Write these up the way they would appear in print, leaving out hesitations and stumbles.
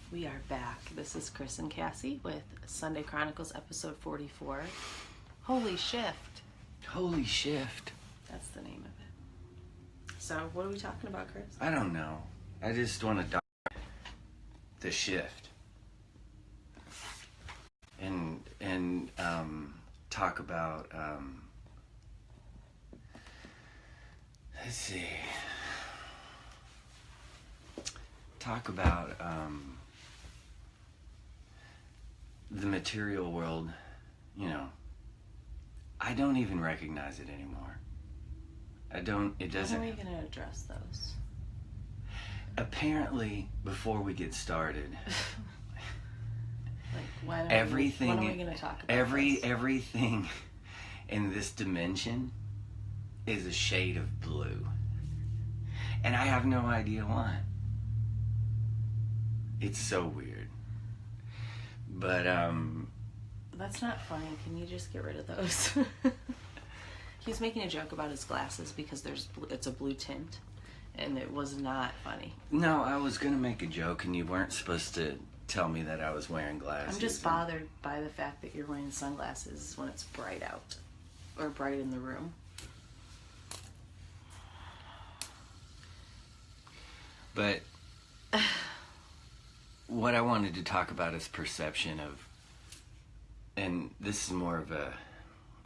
We are back. This is Chris and Cassie with SONday Chronicles episode 44. Holy Shift. Holy Shift. That's the name of it. So, what are we talking about, Chris? I don't know. I just want to document the shift. And talk about, let's see. Talk about, the material world. You know, I don't even recognize it anymore. It doesn't. How are we going to address those? Apparently, before we get started, when are we going to talk about this? Everything in this dimension is a shade of blue. And I have no idea why. It's so weird. But, That's not funny. Can you just get rid of those? He was making a joke about his glasses because it's a blue tint. And it was not funny. No, I was going to make a joke and you weren't supposed to tell me that I was wearing glasses. I'm just bothered by the fact that you're wearing sunglasses when it's bright out. Or bright in the room. But what I wanted to talk about is perception of, and this is more of a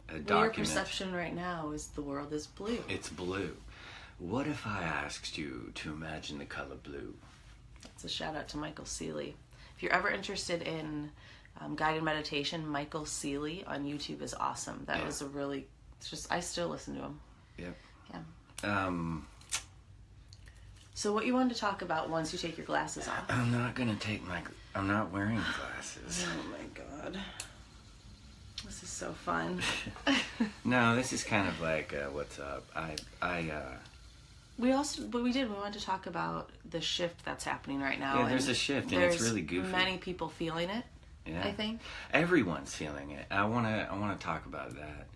document. Well, your perception right now is the world is blue. It's blue. What if I asked you to imagine the color blue? That's a shout out to Michael Seeley. If you're ever interested in guided meditation, Michael Seeley on YouTube is awesome. That was I still listen to him. Yep. Yeah. So what you wanted to talk about once you take your glasses off? I'm not wearing glasses. Oh my God. This is so fun. No, this is kind of like, what's up? We wanted to talk about the shift that's happening right now. Yeah, there's a shift and it's really goofy. Many people feeling it, yeah. I think. Everyone's feeling it. I wanna talk about that.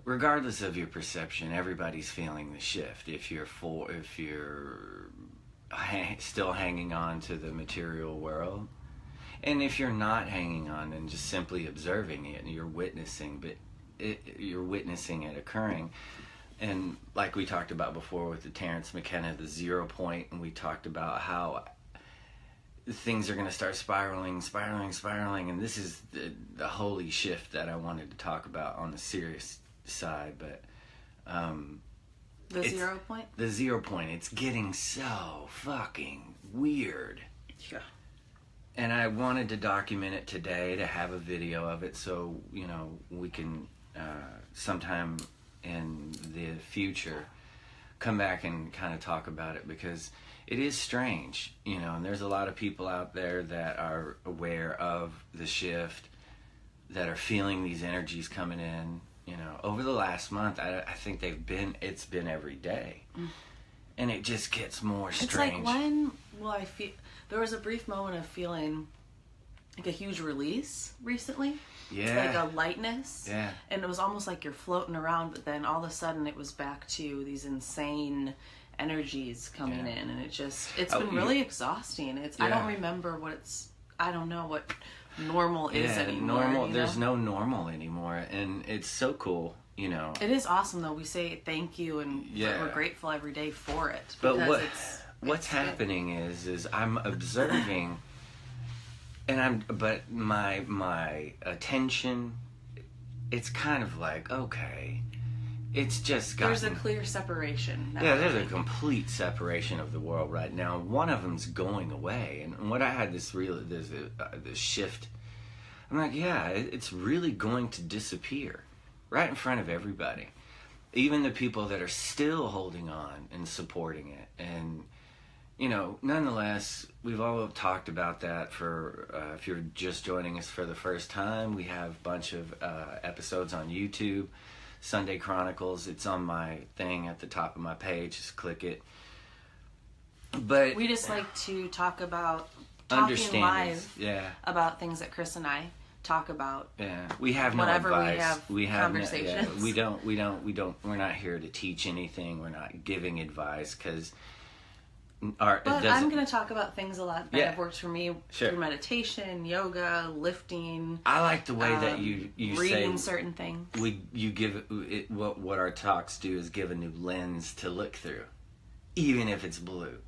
Regardless of your perception, everybody's feeling the shift. If you're still hanging on to the material world, and if you're not hanging on and just simply observing it, and you're witnessing it occurring. And like we talked about before with the Terrence McKenna, the 0 point, and we talked about how things are going to start spiraling, and this is the holy shift that I wanted to talk about on the serious side. But the 0 point? The 0 point. It's getting so fucking weird. Yeah. And I wanted to document it today, to have a video of it, so we can sometime in the future come back and kind of talk about it, because it is strange, and there's a lot of people out there that are aware of the shift, that are feeling these energies coming in. Over the last month, I think it's been every day. And it just gets more strange. It's like, when will I feel? There was a brief moment of feeling like a huge release recently. Yeah. Like a lightness. Yeah. And it was almost like you're floating around, but then all of a sudden it was back to these insane energies coming in, and it's been really exhausting. I don't remember I don't know what normal is anymore. There's no normal anymore, and it's so cool. It is awesome though. We say thank you, and we're grateful every day for it. But what's happening is I'm observing, but my attention, it's kind of like, okay, it's just there's a clear separation now. Yeah, there's a complete separation of the world right now. One of them's going away, and when I had this shift, I'm like, yeah, it's really going to disappear right in front of everybody, even the people that are still holding on and supporting it. And nonetheless, we've all talked about that. For if you're just joining us for the first time, we have a bunch of episodes on YouTube. SONday Chronicles, it's on my thing at the top of my page. Just click it. But we just like to talk about talking live about things that Chris and I talk about. Yeah, we have no whenever advice. We have conversations. No, we don't. We're not here to teach anything. We're not giving advice, because But I'm going to talk about things a lot that have worked for me through meditation, yoga, lifting. I like the way that you reading say certain things. You give it, what our talks do is give a new lens to look through, even if it's blue.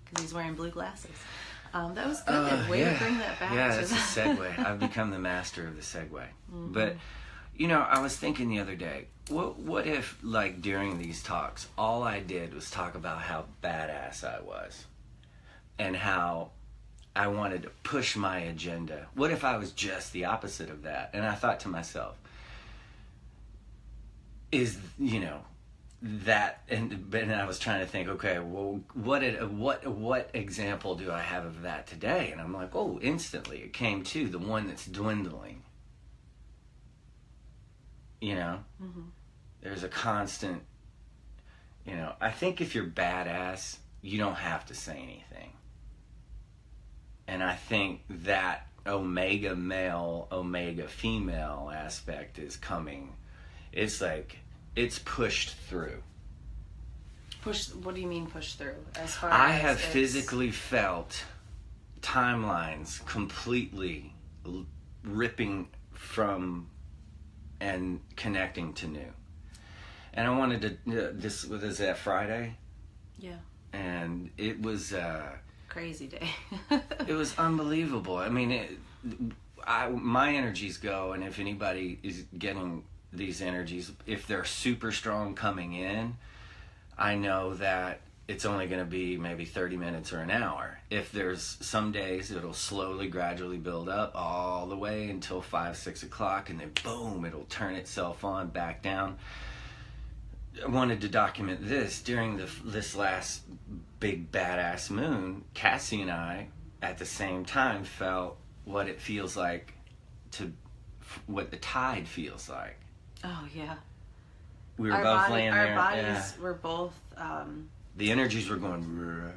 Because he's wearing blue glasses. That was good. Way to bring that back. Yeah, that's a segue. I've become the master of the segue. Mm-hmm. But, I was thinking the other day, what if, like, during these talks, all I did was talk about how badass I was and how I wanted to push my agenda? What if I was just the opposite of that? And I thought to myself, that, and I was trying to think, okay, well, what example do I have of that today? And I'm like, instantly it came to the one that's dwindling. Mm-hmm. There's a constant, I think if you're badass, you don't have to say anything. And I think that omega male, omega female aspect is coming. It's like, it's pushed through. What do you mean push through? As far I as have physically felt timelines completely ripping from and connecting to new. And I wanted to, this was that Friday? Yeah. And it was crazy day. It was unbelievable. I mean, my energies go, and if anybody is getting these energies, if they're super strong coming in, I know that it's only going to be maybe 30 minutes or an hour. If there's some days, it'll slowly, gradually build up all the way until 5, 6 o'clock, and then boom, it'll turn itself on, back down. I wanted to document this during this last big badass moon. Cassie and I, at the same time, felt what it feels like what the tide feels like. Oh, yeah. We were both laying there. Our bodies were both... the energies were going...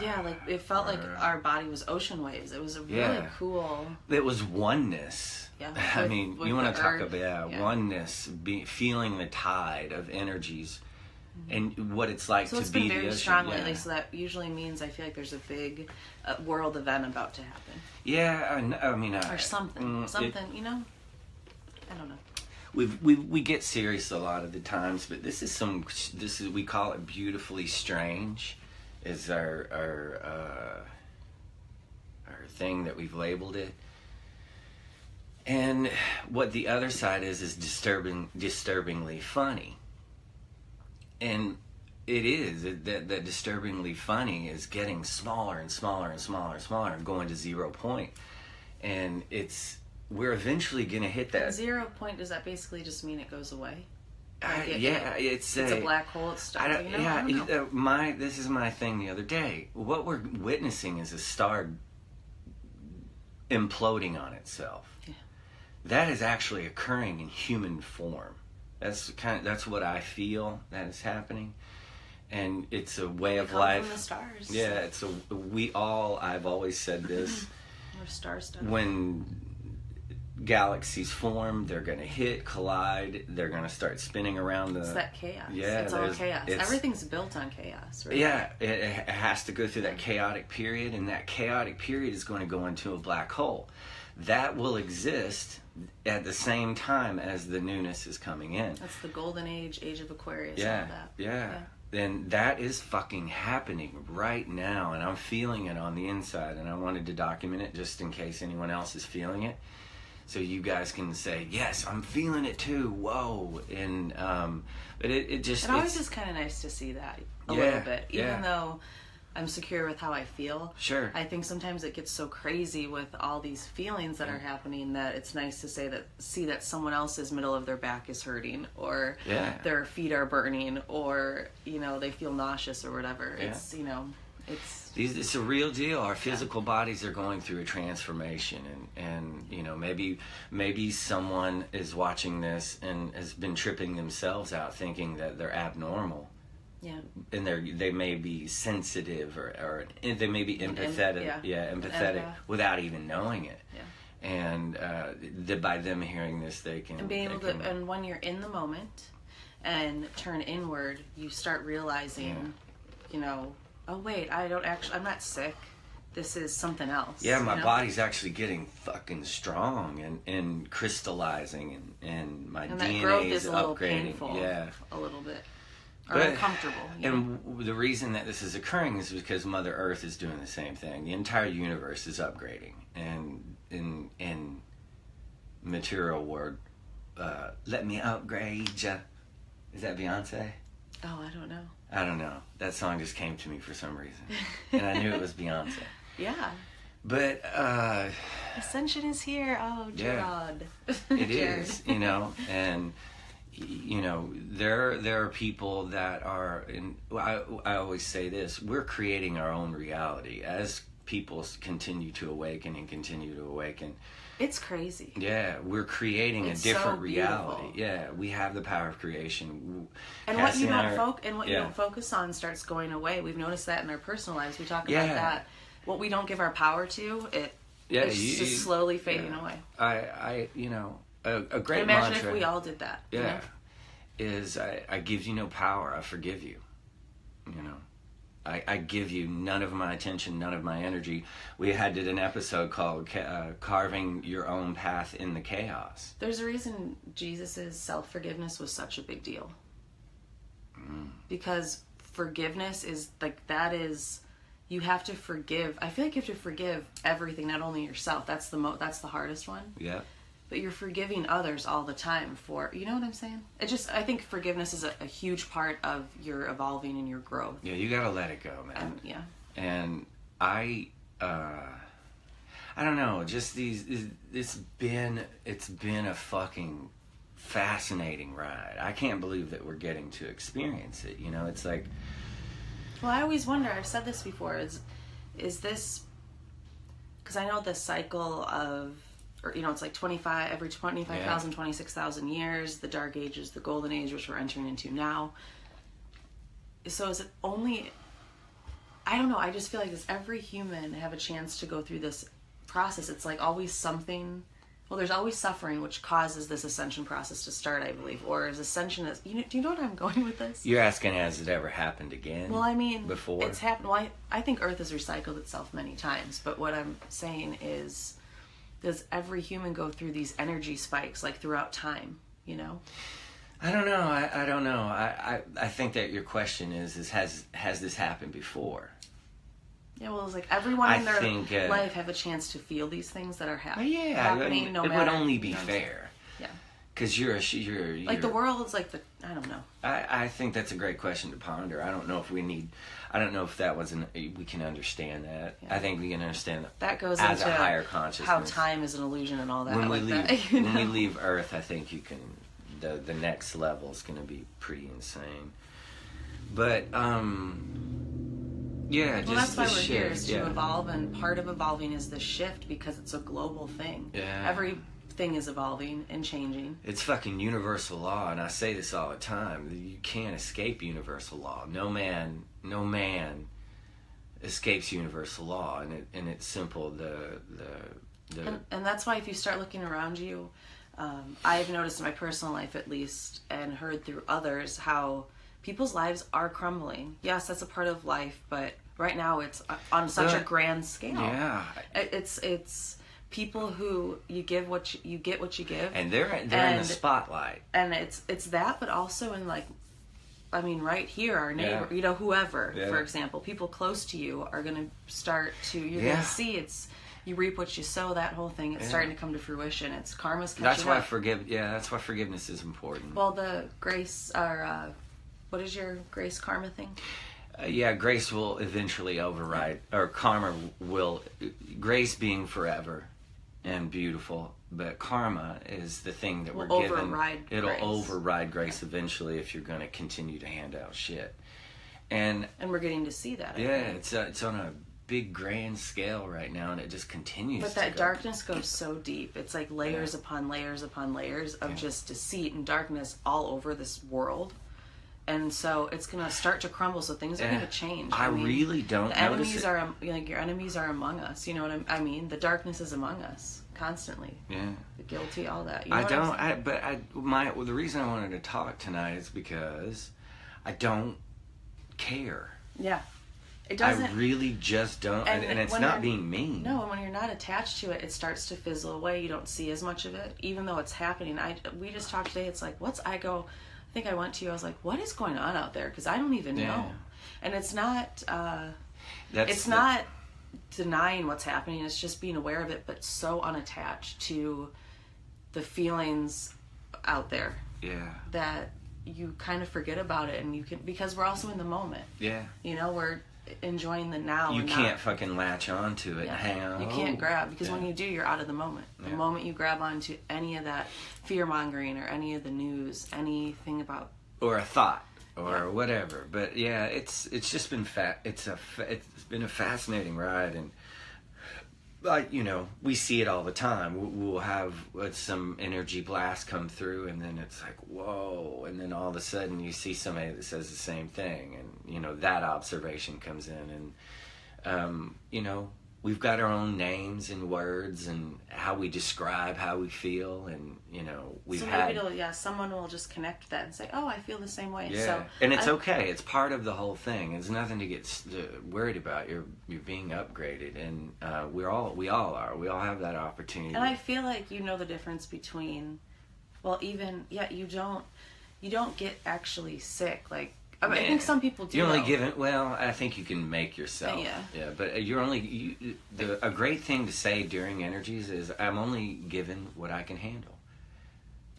Yeah, like it felt like our body was ocean waves. It was a really cool... It was oneness. Yeah. I mean, you want to talk about oneness, feeling the tide of energies, mm-hmm. and what it's like to be the ocean. So it's been very strong lately, so that usually means I feel like there's a big world event about to happen. Yeah, I mean... or something, I don't know. We get serious a lot of the times, but this is we call it beautifully strange, is our thing that we've labeled it. And what the other side is disturbingly funny. And it is that disturbingly funny is getting smaller and smaller and smaller and smaller and going to 0 point. And we're eventually going to hit that. 0 point, does that basically just mean it goes away? It's a black hole. It's stuff. I don't know. This is my thing the other day. What we're witnessing is a star imploding on itself. Yeah. That is actually occurring in human form. That's what I feel that is happening, and it's a way of life. From the stars. Yeah, I've always said this. We're star stuff. When galaxies form, they're going to hit, collide, they're going to start spinning around it's that chaos. Yeah, it's all chaos. Everything's built on chaos, right? Yeah, it has to go through that chaotic period, and that chaotic period is going to go into a black hole. That will exist at the same time as the newness is coming in. That's the golden age of Aquarius, all that. Yeah. And that is fucking happening right now, and I'm feeling it on the inside, and I wanted to document it just in case anyone else is feeling it. So you guys can say, yes, I'm feeling it too. Whoa. And but it always is kind of nice to see that a little bit, even though I'm secure with how I feel. Sure. I think sometimes it gets so crazy with all these feelings that are happening that it's nice to see that someone else's middle of their back is hurting, or their feet are burning, or they feel nauseous or whatever. Yeah. It's a real deal. Our physical bodies are going through a transformation, and maybe someone is watching this and has been tripping themselves out thinking that they're abnormal. Yeah. And they may be sensitive or they may be empathetic. Empathetic without even knowing it. Yeah. And by them hearing this, they can. And being able to, and when you're in the moment and turn inward, you start realizing oh wait, I'm not sick. This is something else. Yeah, my body's actually getting fucking strong and crystallizing, and my and DNA that growth is a little upgrading. painful, Yeah, a little bit, or uncomfortable. And the reason that this is occurring is because Mother Earth is doing the same thing. The entire universe is upgrading, and in material word, let me upgrade ya. Is that Beyonce? Oh, I don't know. I don't know. That song just came to me for some reason, and I knew it was Beyonce. Yeah. But Ascension is here. Oh, Gerard. Yeah, it is, and there are people that are I always say this: we're creating our own reality as people continue to awaken and continue to awaken. It's crazy. Yeah, we're creating a different reality. Yeah, we have the power of creation. And what you don't focus on starts going away. We've noticed that in our personal lives. We talk about that. What we don't give our power to, it's just slowly fading away. A great Imagine mantra, if we all did that. Yeah, is I give you no power. I forgive you. I give you none of my attention, none of my energy. We did an episode called Carving Your Own Path in the Chaos. There's a reason Jesus' self-forgiveness was such a big deal. Because forgiveness is you have to forgive. I feel like you have to forgive everything, not only yourself. That's the hardest one. Yeah. But you're forgiving others all the time you know what I'm saying? I think forgiveness is a huge part of your evolving and your growth. Yeah, you gotta let it go, man. Yeah. And I don't know, just it's been a fucking fascinating ride. I can't believe that we're getting to experience it. It's like, well, I always wonder, I've said this before, is this, because I know the cycle of, it's like every 25,000, 26,000 years, the Dark Ages, the Golden Age, which we're entering into now. So is it only, I don't know, I just feel like does every human have a chance to go through this process? It's like always something, there's always suffering, which causes this ascension process to start, I believe. Or is ascension, do you know what I'm going with this? You're asking, has it ever happened again? Well, I mean, before? It's happened. Well, I think Earth has recycled itself many times, but what I'm saying is, does every human go through these energy spikes like throughout time? I don't know. I don't know. I think that your question is has this happened before? Yeah, well, it's like everyone in their life have a chance to feel these things that are happening. It would only be fair. Yeah. Because you're like the world is like I don't know. I think that's a great question to ponder. I don't know if we can understand that. Yeah. I think we can understand that goes as into a higher consciousness. How time is an illusion and all that. When we leave Earth, I think you can. The next level is going to be pretty insane. But that's why we're here, is to evolve, and part of evolving is the shift because it's a global thing. Yeah. Everything is evolving and changing. It's fucking universal law, and I say this all the time. You can't escape universal law. No man escapes universal law, and it's simple. And that's why if you start looking around you, I've noticed in my personal life at least, and heard through others, how people's lives are crumbling. Yes, that's a part of life, but right now it's on such a grand scale. Yeah, it's people who you get what you give, and they're in the spotlight. And it's that, but also in right here, our neighbor, whoever, for example, people close to you are going to start to. You're going to see you reap what you sow. That whole thing, it's starting to come to fruition. It's karma's catching up. That's why forgiveness is important. Well, the grace, what is your grace karma thing? Grace will eventually override, or karma will. Grace being forever and beautiful, but karma is the thing that we're given. It'll override grace eventually if you're going to continue to hand out shit. And we're getting to see that. It's on a big grand scale right now, and it just continues. But that darkness goes so deep. It's like layers upon layers upon layers of just deceit and darkness all over this world. And so it's going to start to crumble, so things are going to change. I mean, really don't the enemies are your enemies are among us. You know what I mean? The darkness is among us constantly. Yeah. The guilty, all that. The reason I wanted to talk tonight is because I don't care. Yeah. It doesn't. I really just don't. And it's not being mean. No, and when you're not attached to it, it starts to fizzle away. You don't see as much of it, even though it's happening. We just talked today. It's like, I think I went to you. I was like, what is going on out there? Because I don't even know. And it's not. Not denying what's happening. It's just being aware of it, but so unattached to the feelings out there. Yeah. That you kind of forget about it, and because we're also in the moment. Yeah. We're enjoying the now. You can't fucking latch on to it and hang on. You can't grab, because when you do, you're out of the moment. The moment you grab onto any of that fear-mongering or any of the news, anything about... Or a thought. Or whatever. But yeah, it's just been it's been a fascinating ride, and we see it all the time. We'll have some energy blast come through, and then it's like, whoa, and then all of a sudden you see somebody that says the same thing, and that observation comes in, and we've got our own names and words and how we describe how we feel, and someone will just connect that and say, oh, I feel the same way. Yeah. So and it's okay. It's part of the whole thing. It's nothing to get worried about. You're being upgraded, and we all are. We all have that opportunity. And I feel like the difference between, you don't get actually sick. Like, I think some people do. You're only given. Well, I think you can make yourself. Yeah. But a great thing to say during energies is, I'm only given what I can handle.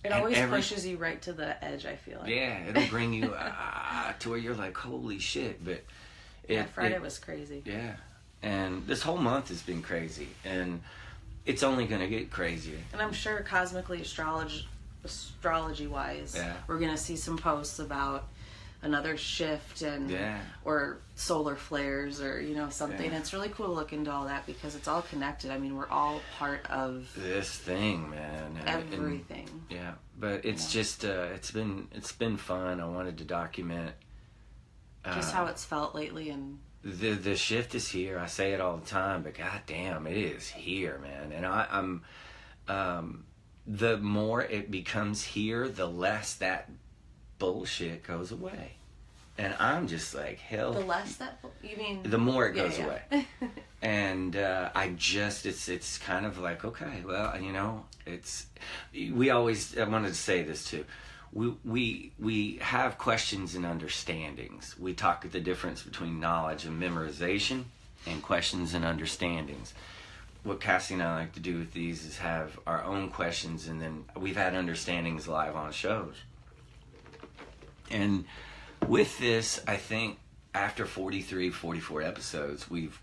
It always pushes you right to the edge, I feel like. Yeah, it'll bring you to where you're like, holy shit. But Friday was crazy. Yeah, and this whole month has been crazy, and it's only going to get crazier. And I'm sure cosmically, astrology-wise, we're going to see some posts about another shift or solar flares or something. And it's really cool to look into all that, because it's all connected. I mean, we're all part of this thing, man. Everything. But it's just it's been fun. I wanted to document just how it's felt lately, and the shift is here. I say it all the time, but goddamn, it is here, man. And I'm the more it becomes here, the less that bullshit goes away, and I'm just like, hell. The less that you mean? The more it goes away, and it's kind of like, okay, well, it's I wanted to say this too. We have questions and understandings. We talk the difference between knowledge and memorization, and questions and understandings. What Cassie and I like to do with these is have our own questions, and then we've had understandings live on shows. And with this, I think after 43, 44 episodes, we've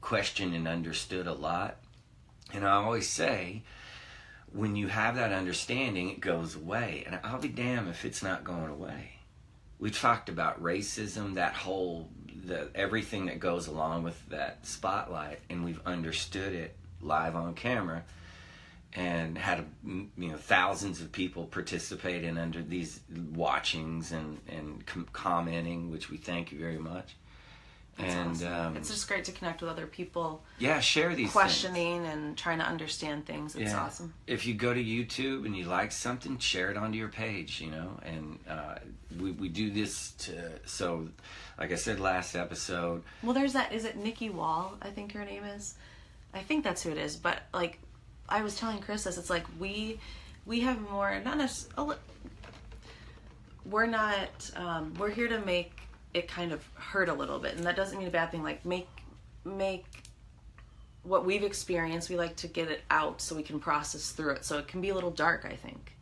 questioned and understood a lot. And I always say, when you have that understanding, it goes away. And I'll be damned if it's not going away. We talked about racism, everything that goes along with that spotlight, and we've understood it live on camera. And had thousands of people participating under these watchings and commenting, which we thank you very much. That's awesome. It's just great to connect with other people. Yeah, share these questioning things. And trying to understand things. It's awesome. If you go to YouTube and you like something, share it onto your page. And we do this so, like I said last episode. Well, there's that. Is it Nikki Wall? I think her name is. I think that's who it is. But like, I was telling Chris this, it's like we have more, not necessarily, we're not, we're here to make it kind of hurt a little bit, and that doesn't mean a bad thing. Like, make what we've experienced, we like to get it out so we can process through it, so it can be a little dark, I think.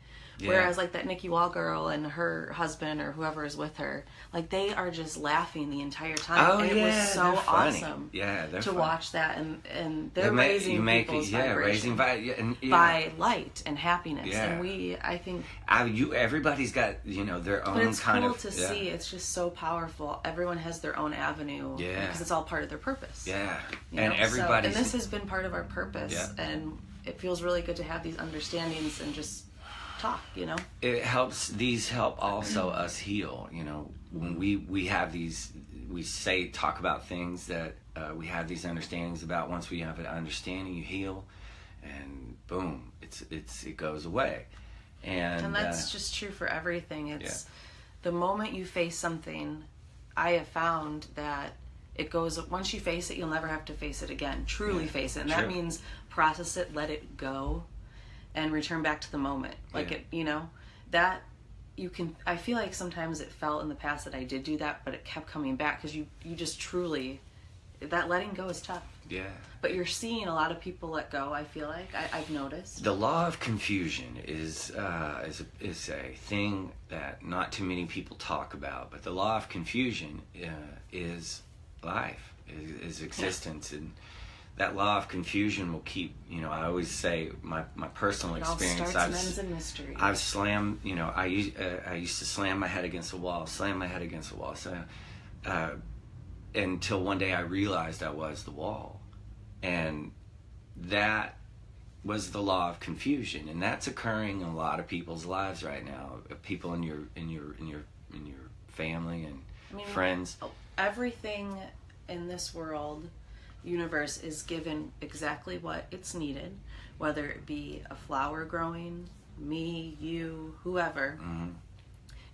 Yeah. Whereas like that Nikki Wall girl and her husband or whoever is with her, like they are just laughing the entire time. Oh, and it was so awesome to funny. Watch that, and they're raising people's vibration by light and happiness. Yeah. And I think everybody's got their own it's kind cool of to see. It's just so powerful. Everyone has their own avenue. Yeah, because it's all part of their purpose. Yeah, and everybody. And this has been part of our purpose. Yeah. And it feels really good to have these understandings and just talk. It helps. These help also us heal. When we have these, we talk about things that we have these understandings about. Once we have an understanding, you heal, and boom, it goes away. And that's just true for everything. It's the moment you face something I have found that it goes, once you face it, you'll never have to face it again. Truly face it. And that means process it, let it go, and return back to the moment. Like it, you know, that you can, I feel like sometimes it felt in the past that I did do that, but it kept coming back because you just truly, that letting go is tough. Yeah. But you're seeing a lot of people let go, I feel like. I've noticed. The law of confusion is a thing that not too many people talk about. But the law of confusion is life, is existence. And that law of confusion will keep, you know, I always say my personal experience. It all starts and ends in mystery. I've slammed, you know, I used to slam my head against the wall, So, until one day I realized I was the wall. And that was the law of confusion, and that's occurring in a lot of people's lives right now. People in your family and friends. Everything in this world, universe, is given exactly what it's needed, whether it be a flower growing, me, you, whoever,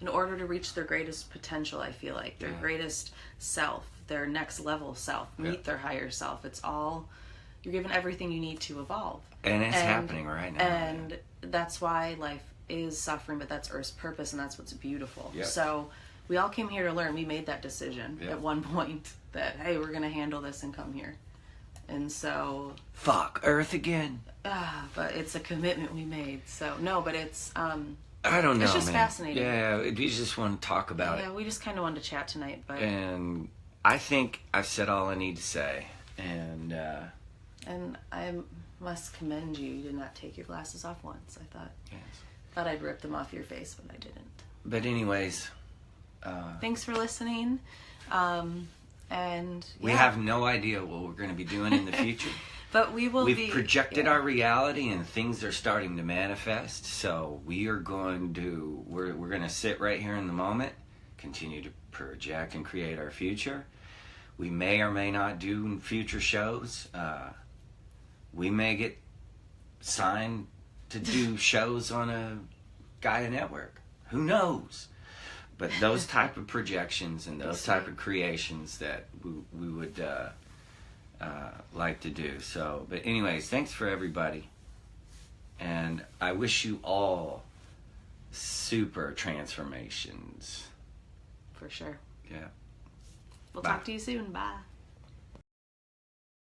in order to reach their greatest potential. I feel like their greatest self, their next level self, meet their higher self. It's all, you're given everything you need to evolve. And it's happening right now. And that's why life is suffering, but that's Earth's purpose, and that's what's beautiful. Yep. So we all came here to learn. We made that decision at one point that, hey, we're going to handle this and come here. And so... Fuck Earth again. But it's a commitment we made. So, no, but it's... I don't know, it's just man. fascinating. Yeah, we just want to talk about it. Yeah, we just kind of wanted to chat tonight, but... And I think I've said all I need to say. And I must commend you. You did not take your glasses off once. I thought I'd rip them off your face, but I didn't. But anyways... thanks for listening. And we have no idea what we're going to be doing in the future. But we've projected our reality, and things are starting to manifest. So we're going to sit right here in the moment, continue to project and create our future. We may or may not do future shows. We may get signed to do shows on a Gaia network. Who knows? But those type of projections and those type of creations that we would like to do. So, but anyways, thanks for everybody. And I wish you all super transformations. For sure. Yeah. We'll talk to you soon. Bye.